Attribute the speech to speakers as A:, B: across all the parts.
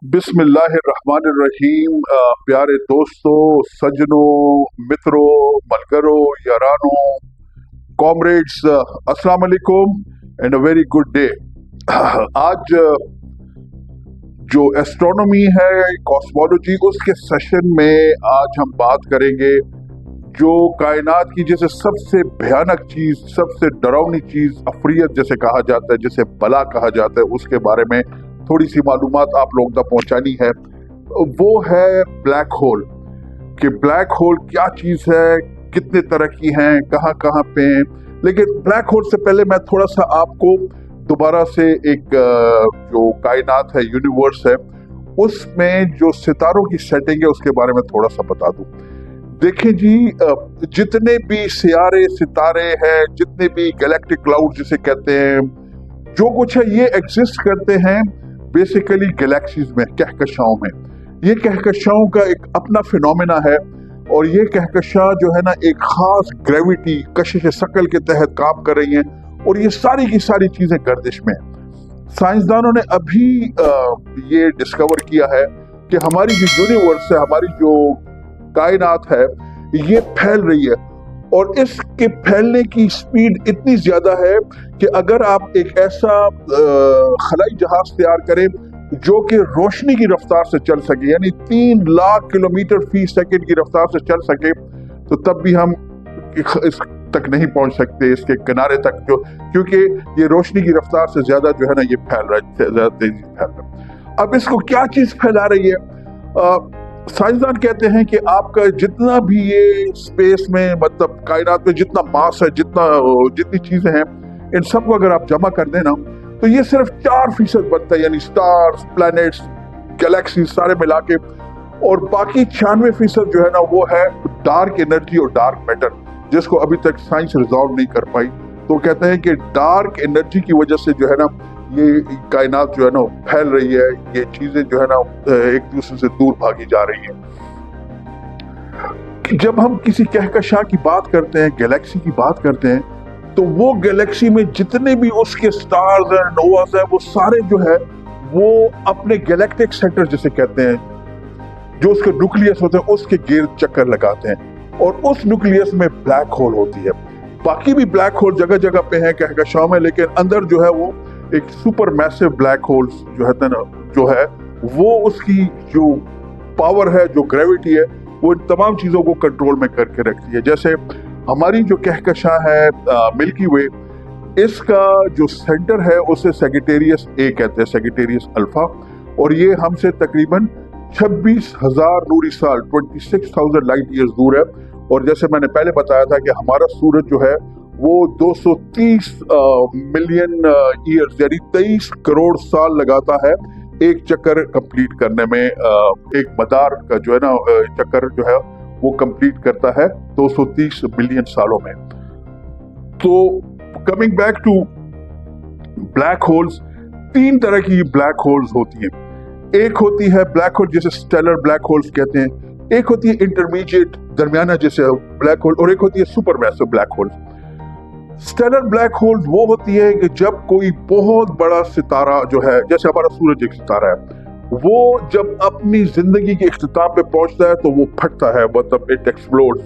A: बिस्मिल्लाहिर्रहमानिर्रहीम। प्यारे दोस्तों, सज्जनों, मित्रों, मलगरों, यारानों, कॉमरेड्स, अस्सलाम वालेकुम and a very good day. आज जो एस्ट्रोनॉमी है, कॉस्मोलॉजी, उसके सेशन में आज हम बात करेंगे जो कायनात की जैसे सबसे भयानक चीज, सबसे डरावनी चीज, अफरियत जैसे कहा जाता है, जिसे बला कहा जाता है, उसके बारे में थोड़ी सी मालूमात आप लोगों तक पहुंचानी है। वो है ब्लैक होल। कि ब्लैक होल क्या चीज है, कितने तरह की हैं, कहाँ कहाँ पे हैं। लेकिन ब्लैक होल से पहले मैं थोड़ा सा आपको दोबारा से एक जो कायनात है, यूनिवर्स है, उसमें जो सितारों की सेटिंग है उसके बारे में थोड़ा सा बता दूं। देखिए जी, जितने भी सितारे हैं, जितने भी गैलेक्टिक क्लाउड जिसे कहते हैं, जो कुछ है, ये एग्जिस्ट करते हैं बेसिकली गैलेक्सीज में, कहकशाओं में। ये कहकशाओं का एक अपना फिनोमेना है, और ये कहकशां जो है ना, एक खास ग्रेविटी, कशिश शकल के तहत काम कर रही हैं, और ये सारी की सारी चीजें गर्दिश में हैं। साइंसदानों ने अभी ये डिस्कवर किया है कि हमारी जो यूनिवर्स है, हमारी जो कायनात है, ये फैल रही है, और इसके फैलने की स्पीड इतनी ज्यादा है कि अगर आप एक ऐसा खलाई जहाज तैयार करें जो कि रोशनी की रफ्तार से चल सके, यानी 3 लाख किलोमीटर फी सेकंड की रफ्तार से चल सके, तो तब भी हम इस तक नहीं पहुंच सकते, इसके किनारे तक, जो क्योंकि ये रोशनी की रफ्तार से ज्यादा जो है ना, ये फैल रहा है, ज्यादा तेजी से फैल रहा है। अब इसको क्या चीज फैला रही है? साइंसदान कहते हैं कि आपका जितना भी ये स्पेस में, मतलब कायनात में जितना मास है, जितनी चीजें हैं, इन सबको अगर आप जमा कर देना तो ये सिर्फ 4% बनता है, यानी स्टार्स, प्लैनेट्स, गैलेक्सी सारे मिला के। और बाकी 96% जो है ना, वो है डार्क एनर्जी और डार्क मैटर, जिसको अभी तक साइंस रिजॉल्व नहीं कर पाई। तो कहते हैं कि डार्क एनर्जी की वजह से जो है ना, ये कायनात जो है ना फैल रही है, ये चीजें जो है ना एक दूसरे से दूर भागी जा रही हैं। जब हम किसी कहकशां की बात करते हैं, गैलेक्सी की बात करते हैं, तो वो गैलेक्सी में जितने भी उसके स्टार्स हैं, नोवास हैं, वो सारे जो है वो अपने गैलेक्टिक सेंटर जिसे कहते हैं, जो उसके न्यूक्लियस होते हैं, उसके गिर्द चक्कर लगाते हैं, और उस न्यूक्लियस में ब्लैक होल होती है। बाकी भी ब्लैक होल जगह जगह पे हैं कहकशां में, लेकिन अंदर जो है वो एक सुपर मैसिव ब्लैक होल जो है ना, जो है वो उसकी जो पावर है, जो ग्रेविटी है, वो इन तमाम चीजों को कंट्रोल में करके रखती है। जैसे हमारी जो कहकशां है मिल्की वे, इसका जो सेंटर है उसे सैजिटेरियस ए कहते हैं, सैजिटेरियस अल्फा, और ये हमसे तकरीबन 26,000 नूरी साल, 26,000 लाइट ईयर्स दूर है। और जैसे मैंने पहले बताया था कि हमारा सूरज जो है वो 230 मिलियन ईयर्स, यानी 23 करोड़ साल लगाता है एक चक्कर कंप्लीट करने में। एक मदार का जो है ना चक्कर जो है वो कंप्लीट करता है 230 मिलियन सालों में। तो coming back to black holes, 3 तरह की ब्लैक होल्स होती हैं। एक होती है ब्लैक होल जिसे स्टेलर ब्लैक होल्स कहते हैं, एक होती है इंटरमीडिएट, दरमियाना जैसे ब्लैक होल, और एक होती है supermassive black hole. Stellar black hole वो होती है कि जब कोई बहुत बड़ा सितारा जो है, जैसे हमारा सूरज एक सितारा है, वो जब अपनी जिंदगी के इख्तिताम पे पहुंचता है तो वो फटता है, मतलब इट एक्सप्लोड्स।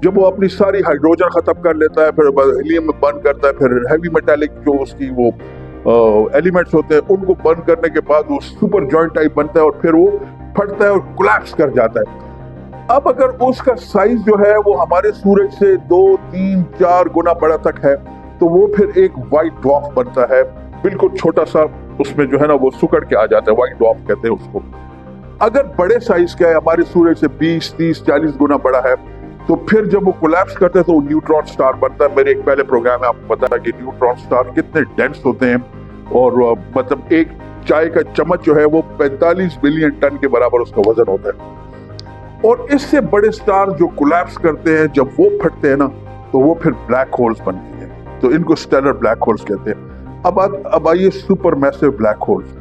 A: जब वो अपनी सारी हाइड्रोजन खत्म कर लेता है, फिर हीलियम में बर्न करता है, फिर हैवी मेटालिक जो उसकी वो एलिमेंट्स होते हैं उनको बर्न करने के बाद वो सुपर जॉइंट टाइप बनता है, और फिर वो फटता है और कोलैप्स कर जाता है। अब अगर उसका साइज जो है वो हमारे सूरज से 2, 3, 4 गुना बड़ा तक है, तो वो फिर एक व्हाइट ड्वार्फ बनता है, बिल्कुल छोटा सा, उसमें जो है ना वो सुकड़ के आ जाता है, व्हाइट ड्वार्फ कहते हैं उसको। अगर बड़े साइज का है, हमारे सूरज से 20, 30, 40 गुना बड़ा है, तो फिर जब वो कोलैप्स करते हैं तो वो न्यूट्रॉन स्टार बनता है। मेरे एक पहले प्रोग्राम में आपको बताया कि न्यूट्रॉन स्टार कितने डेंस होते हैं, और मतलब एक चाय का चम्मच जो है वो 45 बिलियन टन के बराबर उसका वजन होता है। और इससे बड़े स्टार जो कोलैप्स करते हैं, जब वो फटते हैं ना, तो वो फिर ब्लैक होल्स बनती हैं, तो इनको स्टेलर ब्लैक होल्स कहते हैं। अब आइए सुपर मैसिव ब्लैक होल्स।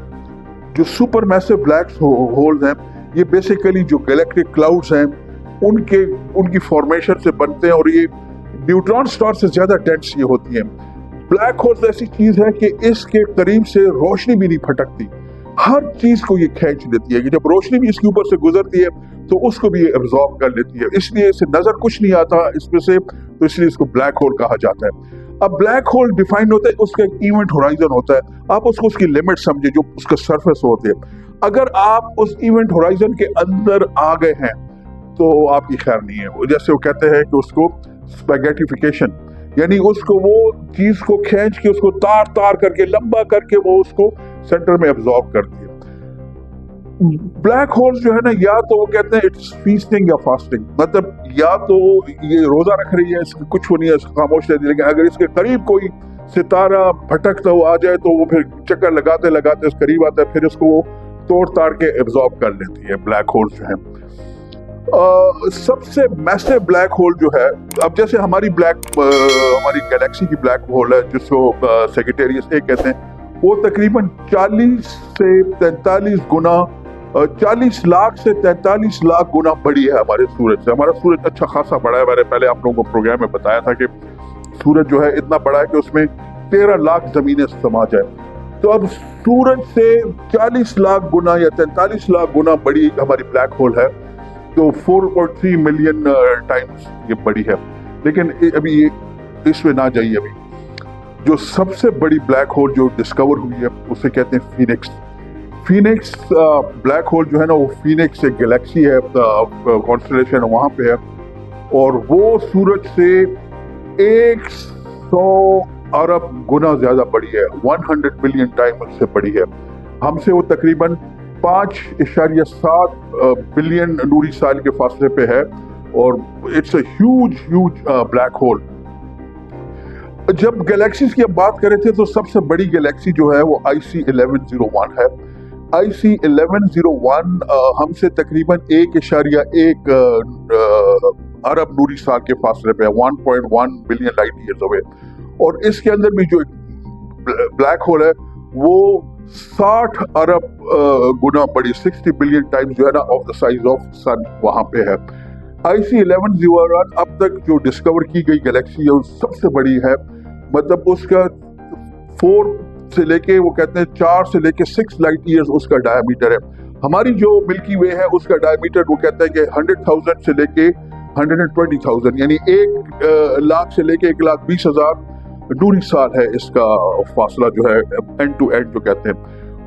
A: जो सुपर मैसिव ब्लैक होल्स हैं, ये बेसिकली जो गैलेक्टिक क्लाउड्स हैं उनकी फॉर्मेशन से बनते हैं, और ये न्यूट्रॉन स्टार से ज्यादा डेंस ये होती हैं। ब्लैक होल्स ऐसी चीज है कि इसके करीब से रोशनी भी नहीं फटकती, हर चीज को ये खींच लेती है कि जब रोशनी भी इसके ऊपर से गुजरती है तो उसको भी ये एब्जॉर्ब कर लेती है, इसलिए इसे नजर कुछ नहीं आता इसमें से, तो इसलिए इसको ब्लैक होल कहा जाता है। अब ब्लैक होल डिफाइंड होता है, उसका एक इवेंट होराइजन होता है, आप उसको उसकी लिमिट समझे जो उसका सरफेस होते हैं। अगर आप उस इवेंट होराइजन के अंदर आ गए हैं तो आपकी खैर नहीं है। जैसे वो कहते हैं कि उसको स्पैगेटिफिकेशन, यानी उसको वो चीज को खींच के उसको तार तार करके लंबा करके वो उसको सेंटर में एब्जॉर्ब करती है। ब्लैक होल जो है ना, या तो वो कहते हैं इट्स फीस्टिंग या फास्टिंग, मतलब या तो ये रोजा रख रही है, इसको कुछ नहीं है, खामोश रहती है, लेकिन अगर इसके करीब कोई सितारा भटकता हुआ आ जाए तो वो फिर चक्कर लगाते लगाते उस करीब आता है, फिर उसको वो तोड़ ताड़ के एब्जॉर्ब कर लेती है। ब्लैक होल जो है सबसे मैसिव ब्लैक होल जो है, अब जैसे हमारी गैलेक्सी की ब्लैक होल है जिसको सेजिटेरियस ए कहते हैं, वो तकरीबन 40 से 43 गुना 40 लाख से 43 लाख गुना बड़ी है हमारे सूरज से। हमारा सूरज अच्छा खासा बड़ा है, मैंने पहले आप लोगों को प्रोग्राम में बताया था कि सूरज जो है इतना बड़ा है कि उसमें 13 लाख जमीनें समा जाए। तो अब सूरज से 40 लाख गुना या 43 लाख गुना बड़ी हमारी ब्लैक होल है, तो 4.3 मिलियन टाइम्स ये बड़ी है। लेकिन अभी ये इसमें ना जाइए, अभी जो सबसे बड़ी ब्लैक होल जो डिस्कवर हुई है उसे कहते हैं फीनिक्स। फीनिक्स ब्लैक होल जो है ना, वो फीनिक्स एक गैलेक्सी है, कॉन्स्टेलेशन वहाँ पे है, और वो सूरज से 100 अरब गुना ज्यादा बड़ी है, 100 मिलियन टाइम उससे बड़ी है। हमसे वो तकरीबन 5.7 बिलियन नूरी साल के फासले पे है, और it's a huge black hole. जब गैलेक्सीज की अब बात कर रहे थे तो सबसे बड़ी गैलेक्सी जो है वो IC1101 है। IC1101 हमसे तकरीबन 1.1 अरब नूरी साल के फासले पे है, 1.1 बिलियन लाइट ईयर्स अवे। और इसके अंदर भी जो ब्लैक होल है वो 60 अरब गुना बड़ी, 60 बिलियन टाइम्स जो है ना ऑफ द साइज ऑफ सन वहां पे है। IC1101 अब तक जो डिस्कवर की गई गैलेक्सी है वो सबसे बड़ी है, मतलब उसका 4 से लेके वो कहते हैं 4 से लेके 6 लाइट ईयर्स उसका डायमीटर है। हमारी जो मिल्की वे है उसका डायमीटर वो कहता है कि 100,000 से लेके 120,000, यानी 1 लाख से लेके 1,20,000 नूरी साल है इसका फासला जो है, एंड टू एंड जो कहते हैं।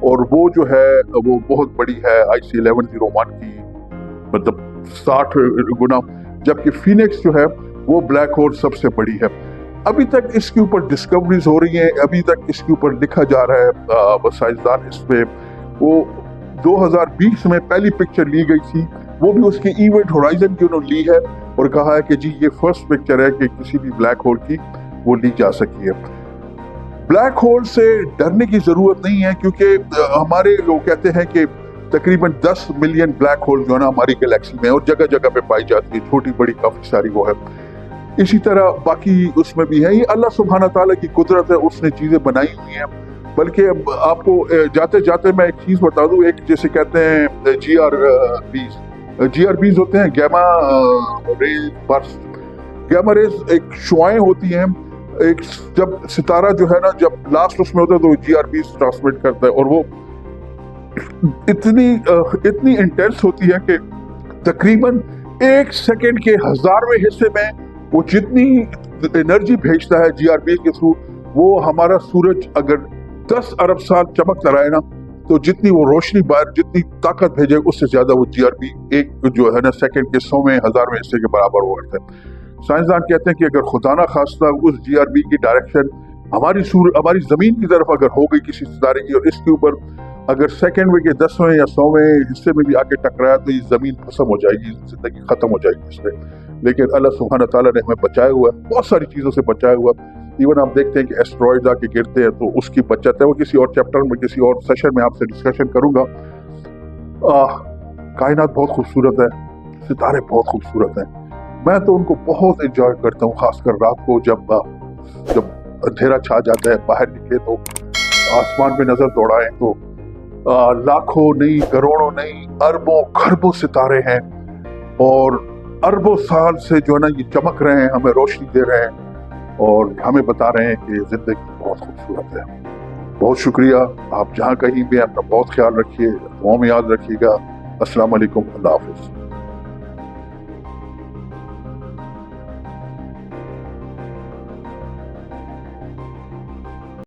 A: और वो जो है वो बहुत बड़ी है IC1101 की, मतलब 60 गुना, जबकि फीनिक्स जो है वो ब्लैक होल सबसे बड़ी है। अभी तक इसके ऊपर डिस्कवरीज हो रही हैं, अभी तक इसके ऊपर लिखा जा रहा है, साइंसदान इस पे, वो 2020 में पहली पिक्चर ली गई थी, वो भी उसके इवेंट होराइजन की उन्होंने ली है और कहा है कि जी ये फर्स्ट पिक्चर है कि किसी भी ब्लैक होल की वो ली जा सकी है। ब्लैक होल से डरने की जरूरत नहीं है, क्योंकि हमारे लोग कहते हैं कि तकरीबन 10 मिलियन ब्लैक होल जो है ना हमारी गैलेक्सी में और जगह जगह पे पाई जाती है, छोटी बड़ी काफी सारी वो है। इसी तरह बाकी उसमें भी है, ये अल्लाह सुब्हाना ताला की कुदरत है, उसने चीजें बनाई हुई हैं। बल्कि आपको जाते जाते मैं एक चीज बता दूं, एक जैसे कहते हैं GRBs होते हैं, gamma rays burst. Gamma rays एक शुआएं होती हैं, एक जब सितारा जो है ना जब लास्ट उसमें होता है तो GRBs ट्रांसमिट करता है, और वो इतनी इंटेंस होती है कि तकरीबन 1 सेकंड के 1000वें हिस्से में वो जितनी एनर्जी भेजता है GRB के थ्रू, वो हमारा सूरज अगर 10 अरब साल चमकता रहे ना, तो जितनी वो रोशनी बाहर जितनी ताकत भेजे उससे ज्यादा वो GRB एक जो है ना सेकंड के 100वें 1000वें हिस्से के बराबर हो करता है। साइंसदान कहते हैं कि अगर खुदा ना खास्ता उस GRB की डायरेक्शन हमारी जमीन की तरफ अगर हो गई किसी सितारे की, और इसके ऊपर अगर सेकंड में के 10वें या 100वें हिस्से में भी आके टकराया तो ये जमीन खत्म हो जाएगी, जिंदगी खत्म हो जाएगी इससे। लेकिन अल्लाह सुब्हाना ताला ने हमें बचाया हुआ है, बहुत सारी चीजों से बचाया हुआ है। इवन आप देखते हैं कि एस्ट्रॉइड्स आके गिरते हैं तो उसकी बचत है, वो किसी और चैप्टर में किसी और सेशन में आपसे डिस्कशन करूंगा। कायनात बहुत खूबसूरत है, सितारे बहुत खूबसूरत हैं, मैं तो उनको बहुत एंजॉय करता हूँ, खासकर रात को जब अंधेरा छा जाता है, बाहर निकले तो आसमान पे नजर दौड़ाएं तो लाखों नहीं, करोड़ों नहीं, अरबों खरबों सितारे हैं, और अरबों साल से जो है ना ये चमक रहे हैं, हमें रोशनी दे रहे हैं और हमें बता रहे हैं कि जिंदगी बहुत खूबसूरत है। بہت شکریہ. آپ جہاں کہیں بھی اپنا بہت خیال رکھیے, دعاؤں میں یاد رکھیے گا. السلام علیکم, اللہ حافظ.